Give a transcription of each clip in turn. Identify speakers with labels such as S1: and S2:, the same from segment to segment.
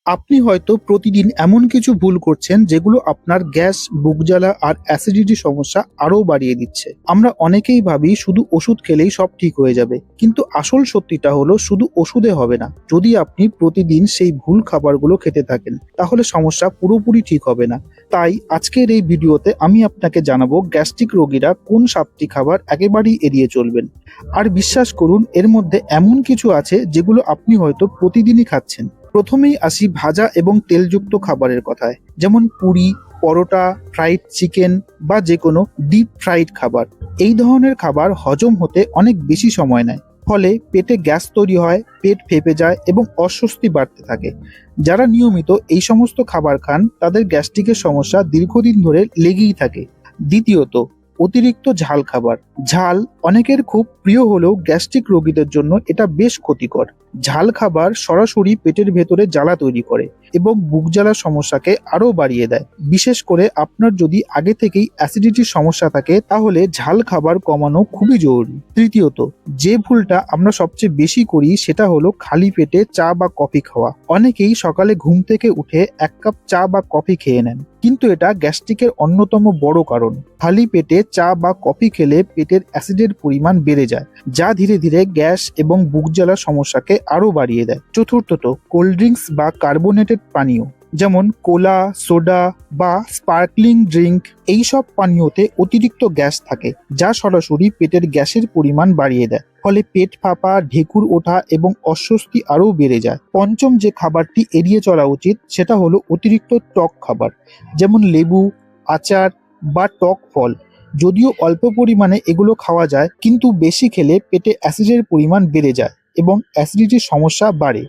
S1: আপনি হয়তো প্রতিদিন এমন কিছু ভুল করছেন যেগুলো আপনার গ্যাস, বুক জ্বালা আর অ্যাসিডিটি সমস্যা আরও বাড়িয়ে দিচ্ছে। আমরা অনেকেই ভাবি শুধু ওষুধ খেলেই সব ঠিক হয়ে যাবে, কিন্তু আসল সত্যিটা হলো শুধু ওষুধে হবে না। যদি আপনি প্রতিদিন সেই ভুল খাবারগুলো খেতে থাকেন তাহলে সমস্যা পুরোপুরি ঠিক হবে না। তাই আজকের এই ভিডিওতে আমি আপনাকে জানাবো গ্যাস্ট্রিক রোগীরা কোন 7টি খাবার একেবারেই এড়িয়ে চলবেন। আর বিশ্বাস করুন, এর মধ্যে এমন কিছু আছে যেগুলো আপনি হয়তো প্রতিদিনই খাচ্ছেন। প্রথমেই আসি ভাজা এবং তেলযুক্ত খাবারের কথায়, যেমন পুরি, পরোটা, ফ্রাইড চিকেন বা যে কোনো ডিপ ফ্রাইড খাবার। এই ধরনের খাবার হজম হতে অনেক বেশি সময় নেয়, ফলে পেটে গ্যাস তৈরি হয়, পেট ফেঁপে যায় এবং অস্বস্তি বাড়তে থাকে। যারা নিয়মিত এই সমস্ত খাবার খান তাদের গ্যাস্ট্রিকের সমস্যা দীর্ঘদিন ধরে লেগেই থাকে। দ্বিতীয়ত, অতিরিক্ত ঝাল খাবার। ঝাল অনেকের খুব প্রিয় হলেও গ্যাস্ট্রিক রোগীদের জন্য এটা বেশ ক্ষতিকর। ঝাল খাবার সরাসরি পেটের ভেতরে জ্বালা তৈরি করে এবং বুক জ্বালার সমস্যাকে আরও বাড়িয়ে দেয়। বিশেষ করে আপনার যদি আগে থেকেই অ্যাসিডিটির সমস্যা থাকে তাহলে ঝাল খাবার কমানো খুবই জরুরি। তৃতীয়ত, যে ভুলটা আমরা সবচেয়ে বেশি করি সেটা হলো খালি পেটে চা বা কফি খাওয়া। অনেকেই সকালে ঘুম থেকে উঠে 1 কাপ চা বা কফি খেয়ে নেন, কিন্তু এটা গ্যাস্ট্রিকের অন্যতম বড় কারণ। খালি পেটে চা বা কফি খেলে পেটের অ্যাসিডের পরিমাণ বেড়ে যায়, যা ধীরে ধীরে গ্যাস এবং বুক জ্বালার সমস্যাকে আরও বাড়িয়ে দেয়। চতুর্থত, কোল্ড ড্রিঙ্কস বা কার্বোনেটেড পানীয় যেমন কোলা, সোডা বা স্পার্কলিং ড্রিঙ্ক, এইসব পানীয়তে অতিরিক্ত গ্যাস থাকে যা সরাসরি পেটের গ্যাসের পরিমাণ বাড়িয়ে দেয়, ফলে পেট ফাঁপা, ঢেকুর ওঠা এবং অস্বস্তি আরও বেড়ে যায়। পঞ্চম যে খাবারটি এড়িয়ে চলা উচিত সেটা হলো অতিরিক্ত টক খাবার, যেমন লেবু, আচার বা টক ফল। যদিও অল্প পরিমাণে এগুলো খাওয়া যায়, কিন্তু বেশি খেলে পেটে অ্যাসিডের পরিমাণ বেড়ে যায় এবং অ্যাসিডিটির সমস্যা বাড়ে।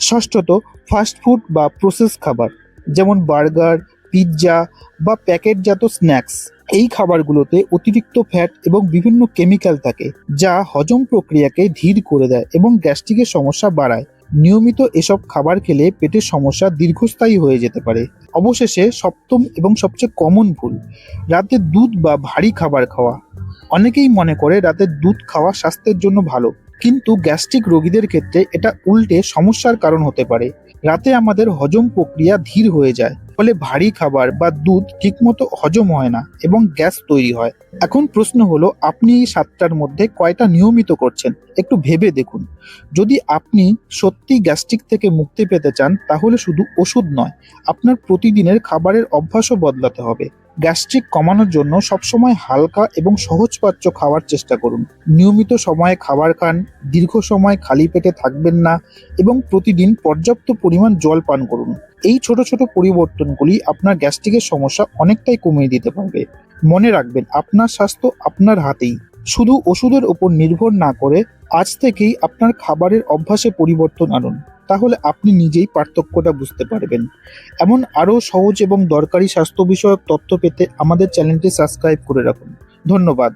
S1: ষষ্ঠত, ফাস্টফুড বা প্রসেস খাবার, যেমন বার্গার, পিৎজা বা প্যাকেটজাত স্ন্যাক্স। এই খাবারগুলোতে অতিরিক্ত ফ্যাট এবং বিভিন্ন কেমিক্যাল থাকে যা হজম প্রক্রিয়াকে ধীর করে দেয় এবং গ্যাস্ট্রিকের সমস্যা বাড়ায়। নিয়মিত এসব খাবার খেলে পেটের সমস্যা দীর্ঘস্থায়ী হয়ে যেতে পারে। অবশেষে সপ্তম এবং সবচেয়ে কমন ভুল, রাতে দুধ বা ভারী খাবার খাওয়া। অনেকেই মনে করে রাতে দুধ খাওয়া স্বাস্থ্যের জন্য ভালো, কিন্তু গ্যাস্ট্রিক রোগীদের ক্ষেত্রে এটা উল্টে সমস্যার কারণ হতে পারে। রাতে আমাদের হজম প্রক্রিয়া ধীর হয়ে যায়, ফলে ভারী খাবার বা দুধ ঠিকমতো হজম হয় না এবং গ্যাস তৈরি হয়। এখন প্রশ্ন হলো, আপনি এই 7টার মধ্যে কয়টা নিয়মিত করছেন? একটু ভেবে দেখুন। যদি আপনি সত্যি গ্যাস্ট্রিক থেকে মুক্তি পেতে চান তাহলে শুধু ওষুধ নয়, আপনার প্রতিদিনের খাবারের অভ্যাসও বদলাতে হবে। গ্যাস্ট্রিক কমানোর জন্য সবসময় হালকা এবং সহজপাচ্য খাওয়ার চেষ্টা করুন। নিয়মিত সময়ে খাবার খান, দীর্ঘ সময় খালি পেটে থাকবেন না এবং প্রতিদিন পর্যাপ্ত পরিমাণ জল পান করুন। এই ছোট ছোট পরিবর্তনগুলি আপনার গ্যাস্ট্রিকের সমস্যা অনেকটাই কমিয়ে দিতে পারবে। মনে রাখবেন, আপনার স্বাস্থ্য আপনার হাতেই। শুধু ওষুধের উপর নির্ভর না করে আজ থেকেই আপনার খাবারের অভ্যাসে পরিবর্তন আনুন, তাহলে আপনি নিজেই পার্থক্যটা বুঝতে পারবেন। এমন আরও সহজ এবং দরকারি স্বাস্থ্য বিষয়ক তথ্য পেতে আমাদের চ্যানেলটি সাবস্ক্রাইব করে রাখুন। ধন্যবাদ।